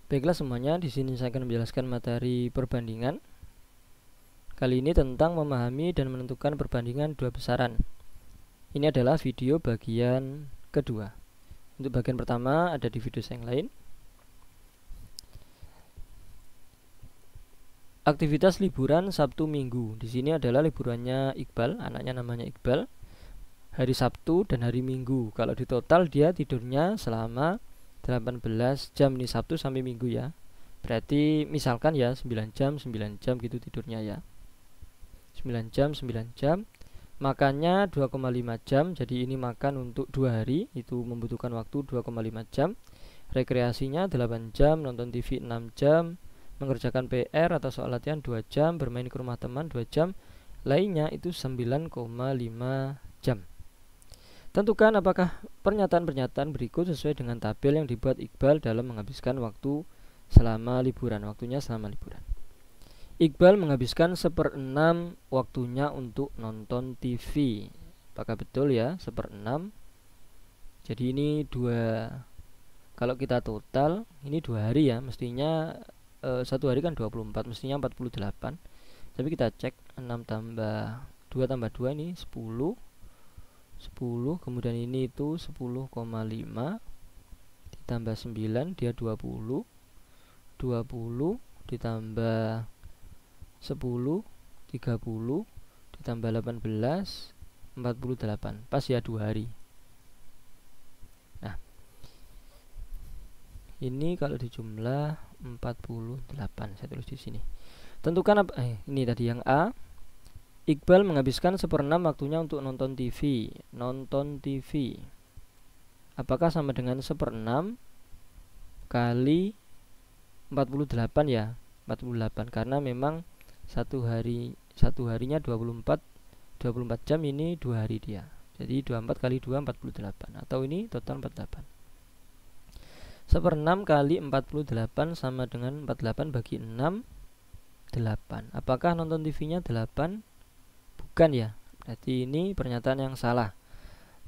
Baiklah semuanya, di sini saya akan menjelaskan materi perbandingan. Kali ini tentang memahami dan menentukan perbandingan dua besaran. Ini adalah video bagian kedua. Untuk bagian pertama ada di video yang lain. Aktivitas liburan Sabtu Minggu. Di sini adalah liburannya Iqbal, anaknya namanya Iqbal. Hari Sabtu dan hari Minggu. Kalau di total dia tidurnya selama 18 jam, nih Sabtu sampai Minggu ya. Berarti misalkan ya 9 jam gitu tidurnya ya. 9 jam. Makannya 2,5 jam. Jadi ini makan untuk 2 hari, itu membutuhkan waktu 2,5 jam. Rekreasinya 8 jam, nonton TV 6 jam, mengerjakan PR atau soal latihan 2 jam, bermain ke rumah teman 2 jam. Lainnya itu 9,5 jam. Tentukan apakah pernyataan-pernyataan berikut sesuai dengan tabel yang dibuat Iqbal dalam menghabiskan waktu selama liburan. Waktunya selama liburan. Iqbal menghabiskan 1/6 waktunya untuk nonton TV. Apakah betul ya? 1/6. Jadi ini kalau kita total ini 2 hari ya. Mestinya 1 hari kan 24, mestinya 48. Tapi kita cek 6 tambah 2 tambah 2 ini 10. Kemudian ini itu 10,5 ditambah 9 dia 20 ditambah 10 30 ditambah 18 48. Pas ya 2 hari. Nah, ini kalau dijumlah 48, saya tulis di sini. Tentukan apa? Ini tadi yang A. Iqbal menghabiskan 1/6 waktunya untuk nonton TV. Nonton TV. Apakah sama dengan 1/6 kali 48 ya? 48 karena memang satu harinya 24 jam, ini 2 hari dia. Jadi 24 kali 2 48, atau ini total 48. 1/6 kali 48 sama dengan 48 bagi 6 8. Apakah nonton TV-nya 8? Bukan ya. Berarti ini pernyataan yang salah.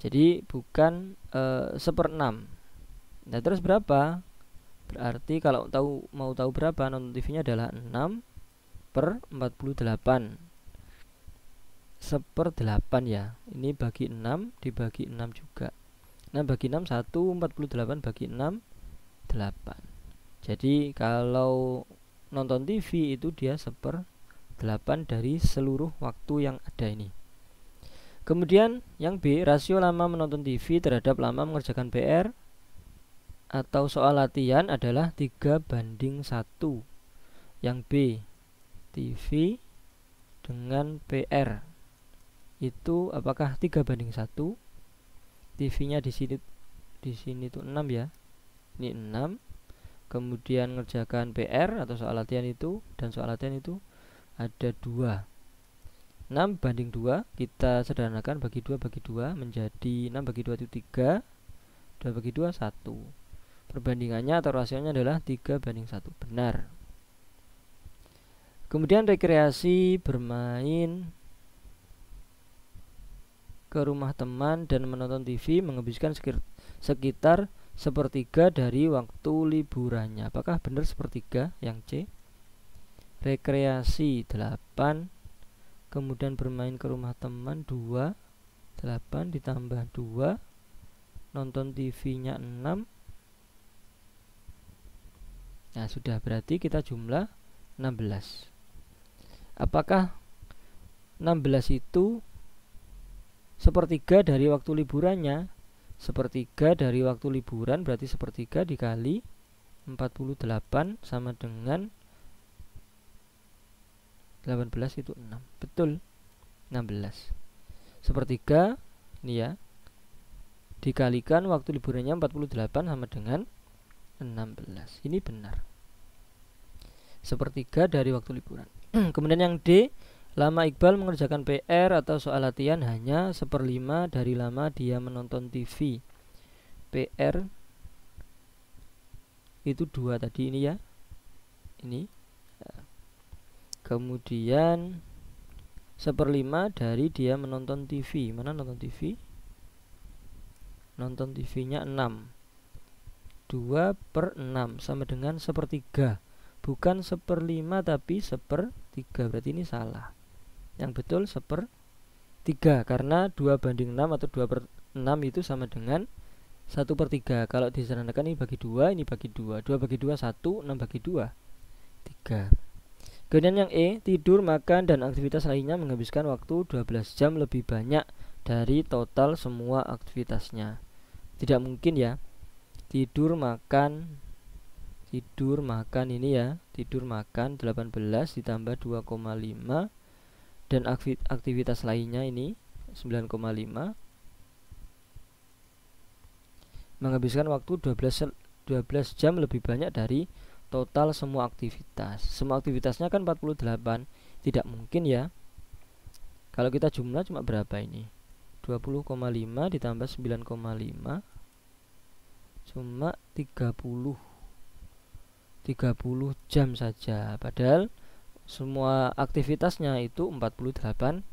Jadi bukan 1/6. Nah, terus berapa? Berarti kalau mau tahu berapa, nonton TV-nya adalah 6/48. 1/8 ya. Ini bagi 6 dibagi 6 juga. 6 bagi 6 1, 48 bagi 6 8. Jadi kalau nonton TV itu dia 1/8 dari seluruh waktu yang ada ini. Kemudian yang B, rasio lama menonton TV terhadap lama mengerjakan PR atau soal latihan adalah 3:1. Yang B, TV dengan PR itu apakah 3:1? TV-nya di sini tuh 6 ya. Ini 6. Kemudian ngerjakan PR atau soal latihan itu, dan soal latihan itu ada 2. 6/2 kita sederhanakan, bagi 2 menjadi 6 bagi 2 itu 3. 2 bagi 2 1. Perbandingannya atau rasionya adalah 3:1. Benar. Kemudian rekreasi, bermain ke rumah teman dan menonton TV menghabiskan sekitar 1/3 dari waktu liburannya. Apakah benar 1/3 yang C? Rekreasi 8, kemudian bermain ke rumah teman 2, 8 ditambah 2, nonton TV-nya 6. Nah, sudah, berarti kita jumlah 16. Apakah 16 itu 1/3 dari waktu liburannya? 1/3 dari waktu liburan berarti 1/3 dikali 48 sama dengan 18 itu 6. Betul, 16. 1/3 ini ya, dikalikan waktu liburannya 48 sama dengan 16. Ini benar, 1/3 dari waktu liburan. Kemudian yang D, lama Iqbal mengerjakan PR atau soal latihan hanya 1/5 dari lama dia menonton TV. PR itu 2 tadi ini ya. Ini. Kemudian 1/5 dari dia menonton TV. Mana nonton TV? Nonton TV-nya 6. 2/6 sama dengan 1/3, bukan 1/5 tapi 1/3. Berarti ini salah. Yang betul 1/3, karena 2/6 atau 2/6 itu sama dengan 1/3. Kalau disederhanakan ini bagi 2, ini bagi 2. 2 bagi 2 1, 6 bagi 2 3. Kemudian yang E, tidur, makan, dan aktivitas lainnya menghabiskan waktu 12 jam lebih banyak dari total semua aktivitasnya. Tidak mungkin ya. Tidur makan ini ya, tidur makan 18 ditambah 2,5 dan aktivitas lainnya ini 9,5 menghabiskan waktu 12 jam lebih banyak dari total semua aktivitas. Semua aktivitasnya kan 48. Tidak mungkin ya. Kalau kita jumlah cuma berapa ini? 20,5 ditambah 9,5 cuma 30 jam saja. Padahal semua aktivitasnya itu 48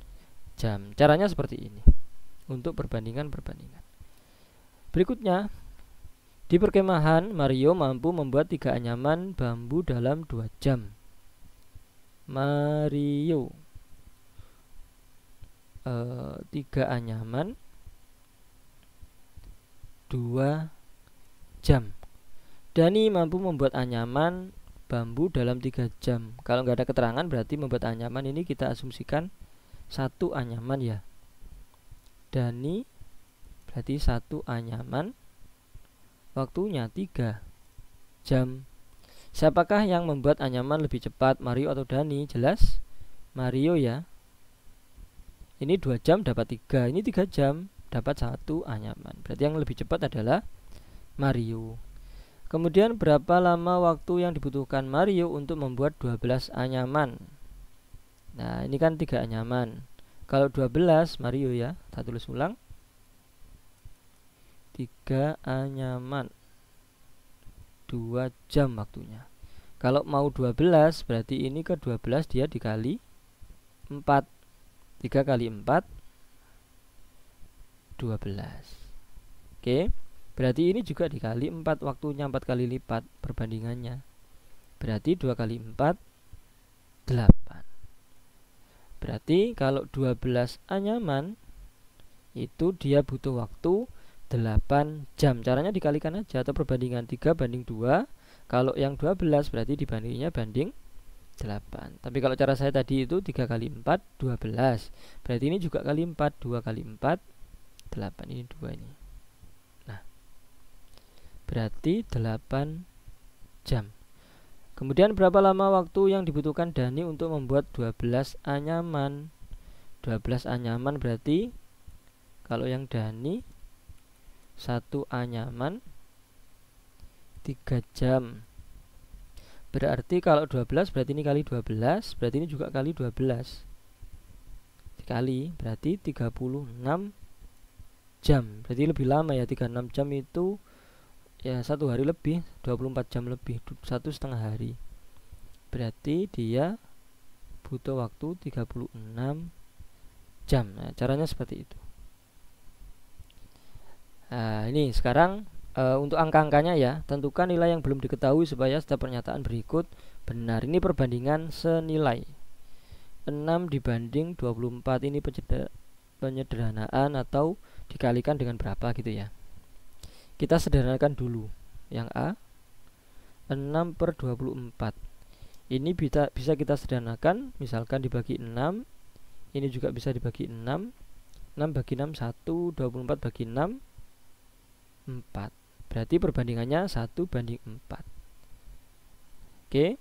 jam. Caranya seperti ini untuk perbandingan. Berikutnya, di perkemahan Mario mampu membuat 3 anyaman bambu dalam 2 jam. Mario 3 anyaman 2 jam. Dani mampu membuat anyaman bambu dalam 3 jam. Kalau nggak ada keterangan berarti membuat anyaman ini kita asumsikan 1 anyaman ya. Dani berarti 1 anyaman, waktunya 3 jam. Siapakah yang membuat anyaman lebih cepat, Mario atau Dani? Jelas Mario ya. Ini 2 jam dapat 3, ini 3 jam dapat 1 anyaman. Berarti yang lebih cepat adalah Mario. Kemudian berapa lama waktu yang dibutuhkan Mario untuk membuat 12 anyaman? Nah, ini kan 3 anyaman. Kalau 12 Mario ya, kita tulis ulang. 3 anyaman 2 jam waktunya. Kalau mau 12 berarti ini ke 12 dia dikali 4. 3 kali 4 12. Oke. Berarti ini juga dikali 4, waktunya 4 kali lipat perbandingannya. Berarti 2 kali 4 8. Berarti kalau 12 anyaman itu dia butuh waktu 8 jam. Caranya dikalikan aja atau perbandingan 3 banding 2. Kalau yang 12 berarti dibandingnya banding 8. Tapi kalau cara saya tadi itu 3 kali 4 12. Berarti ini juga kali 4, 2 kali 4 8. Ini 2 ini. Nah, berarti 8 jam. Kemudian berapa lama waktu yang dibutuhkan Dani untuk membuat 12 anyaman? 12 anyaman berarti kalau yang Dani 1 anyaman 3 jam. Berarti kalau 12 berarti ini kali 12, berarti ini juga kali 12. Dikali berarti 36 jam. Berarti lebih lama ya, 36 jam itu ya 1 hari lebih, 24 jam lebih, 1,5 hari. Berarti dia butuh waktu 36 jam. Nah, caranya seperti itu. Nah, ini sekarang untuk angka-angkanya ya, tentukan nilai yang belum diketahui supaya setiap pernyataan berikut benar. Ini perbandingan senilai. 6 dibanding 24 ini penyederhanaan atau dikalikan dengan berapa gitu ya. Kita sederhanakan dulu. Yang A 6/24. Ini bisa kita sederhanakan, misalkan dibagi 6. Ini juga bisa dibagi 6. 6 bagi 6 1, 24 bagi 6 4. Berarti perbandingannya 1 banding 4. Oke,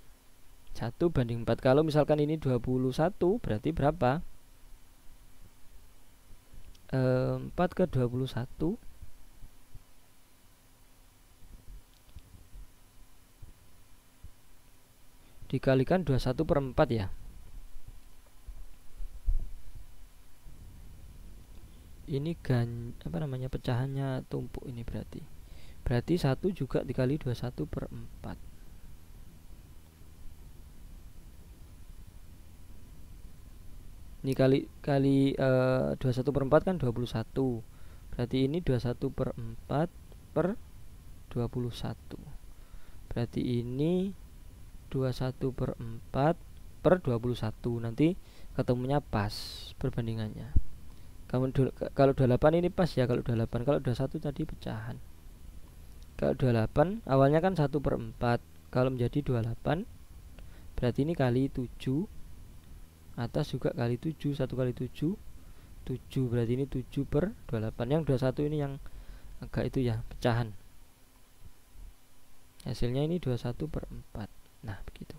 1 banding 4. Kalau misalkan ini 21 berarti berapa? 4 ke 21 dikalikan 21/4 ya. Ini pecahannya tumpuk ini berarti 1 juga dikali 21/4. Ini kali 21/4 kan 21. Berarti ini 21/4 per 21. Berarti ini 21 per 4 per 21. Nanti ketemunya pas perbandingannya. Kalau 28 ini pas ya, kalau 28. Kalau 21 tadi pecahan. Kalau 28 awalnya kan 1 per 4. Kalau menjadi 28 berarti ini kali 7. Atas juga kali 7. 1 kali 7 7, berarti ini 7 per 28. Yang 21 ini yang agak itu ya, pecahan. Hasilnya ini 21 per 4. Nah begitu.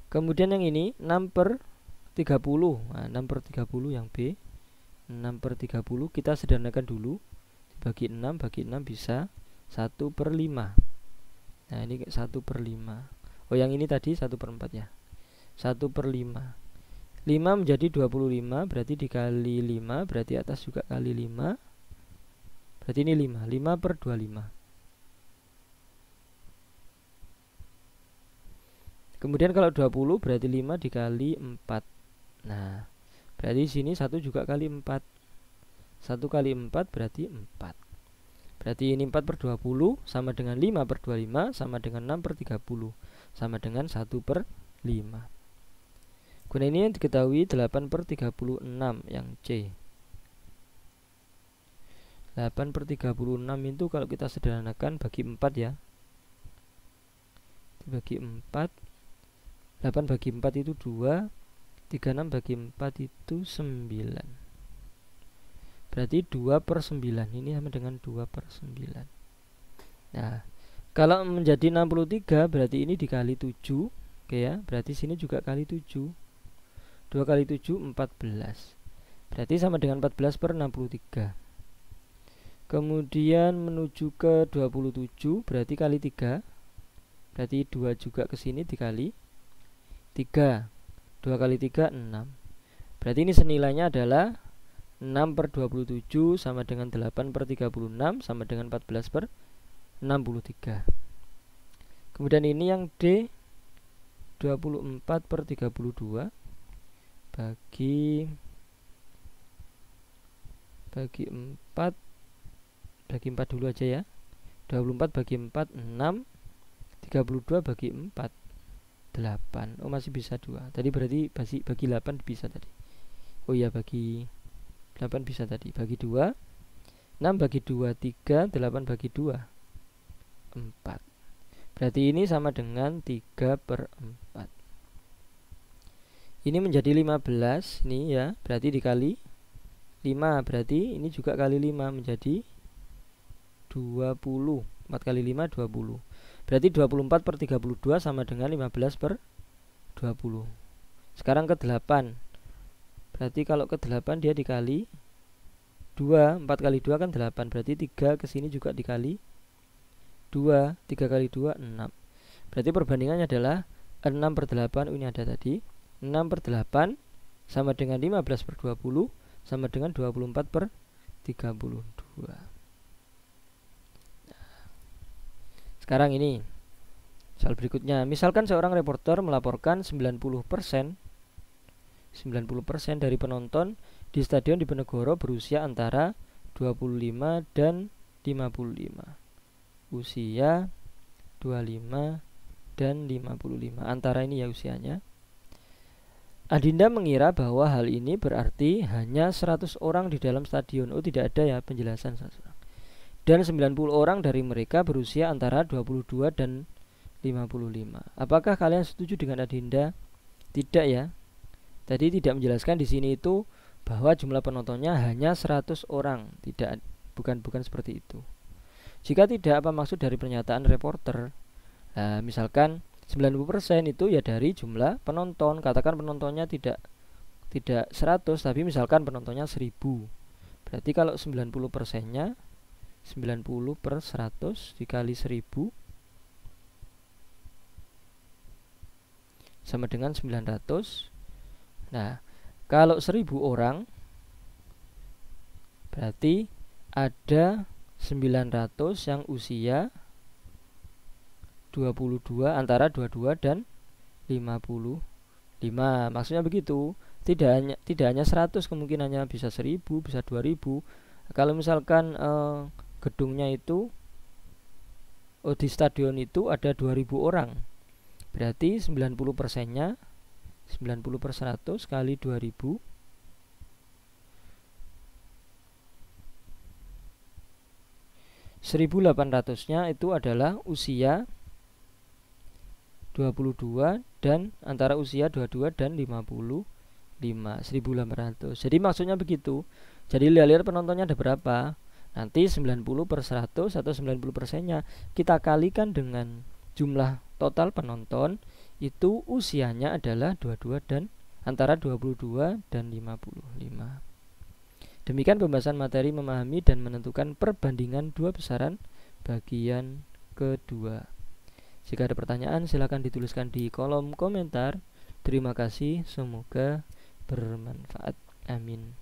Kemudian yang ini 6 per 30. Nah, 6 per 30 yang B. 6 per 30 kita sederhanakan dulu. Bagi 6 bisa 1 per 5. Nah ini 1 per 5. Oh yang ini tadi 1 per 4 ya. 1 per 5. 5 menjadi 25, berarti dikali 5, berarti atas juga kali 5. Berarti ini 5 per 25. Kemudian kalau 20 berarti 5 dikali 4. Nah, berarti sini 1 juga kali 4. 1 kali 4 berarti 4. Berarti ini 4 per 20 sama dengan 5 per 25 sama dengan 6 per 30 sama dengan 1 per 5. Guna ini yang diketahui 8 per 36 yang C. 8 per 36 itu kalau kita sederhanakan bagi 4 ya. Bagi 4. 8 bagi 4 itu 2. 36 bagi 4 itu 9. Berarti 2 per 9. Ini sama dengan 2 per 9. Nah, kalau menjadi 63 berarti ini dikali 7. Oke ya, berarti sini juga kali 7. 2 kali 7 14. Berarti sama dengan 14 per 63. Kemudian menuju ke 27 berarti kali 3. Berarti 2 juga ke sini dikali 3. 2 kali 3 6. Berarti ini senilainya adalah 6 per 27 sama dengan 8 per 36 sama dengan 14 per 63. Kemudian ini yang D 24 per 32 bagi 4 dulu aja ya. 24 bagi 4 6. 32 bagi 4 8. Oh masih bisa 2. Tadi berarti bagi 8 bisa tadi. Oh iya bagi 8 bisa tadi. Bagi 2 6 bagi 2 3. 8 bagi 2 4. Berarti ini sama dengan 3 per 4. Ini menjadi 15 nih ya, berarti dikali 5, berarti ini juga kali 5 menjadi 20. 4 kali 5 20. Berarti 24 per 32 sama dengan 15 per 20. Sekarang ke 8. Berarti kalau ke 8 dia dikali 2. 4 kali 2 kan 8. Berarti 3 ke sini juga dikali 2. 3 kali 2 6. Berarti perbandingannya adalah 6 per 8. Ini ada tadi 6 per 8 sama dengan 15 per 20 sama dengan 24 per 32. Sekarang ini soal berikutnya. Misalkan seorang reporter melaporkan 90% dari penonton di Stadion Diponegoro berusia antara 25 dan 55. Usia 25 dan 55. Antara ini ya usianya. Adinda mengira bahwa hal ini berarti hanya 100 orang di dalam stadion. Oh tidak ada ya penjelasan 100 orang. Dan 90 orang dari mereka berusia antara 22 dan 55. Apakah kalian setuju dengan Adinda? Tidak ya. Tadi tidak menjelaskan di sini itu bahwa jumlah penontonnya hanya 100 orang. Tidak, bukan seperti itu. Jika tidak, apa maksud dari pernyataan reporter? Nah, misalkan 90% itu ya dari jumlah penonton. Katakan penontonnya tidak 100, tapi misalkan penontonnya 1000. Berarti kalau 90%-nya 90 per 100 dikali 1000 sama dengan 900. Nah, kalau 1000 orang berarti ada 900 yang usia 22, antara 22 dan 55. Maksudnya begitu. Tidak hanya 100, kemungkinannya bisa 1000, bisa 2000. Kalau misalkan gedungnya itu di stadion itu ada 2000 orang, berarti 90%-nya 90 per 100 kali 2000 1800-nya itu adalah usia 22 dan antara usia 22 dan 55, 1800. Jadi maksudnya begitu. Jadi lihat penontonnya ada berapa. Nanti 90 per 100 atau 90%-nya kita kalikan dengan jumlah total penonton, itu usianya adalah 22 dan antara 22 dan 55. Demikian pembahasan materi memahami dan menentukan perbandingan dua besaran bagian kedua. Jika ada pertanyaan silakan dituliskan di kolom komentar. Terima kasih, semoga bermanfaat. Amin.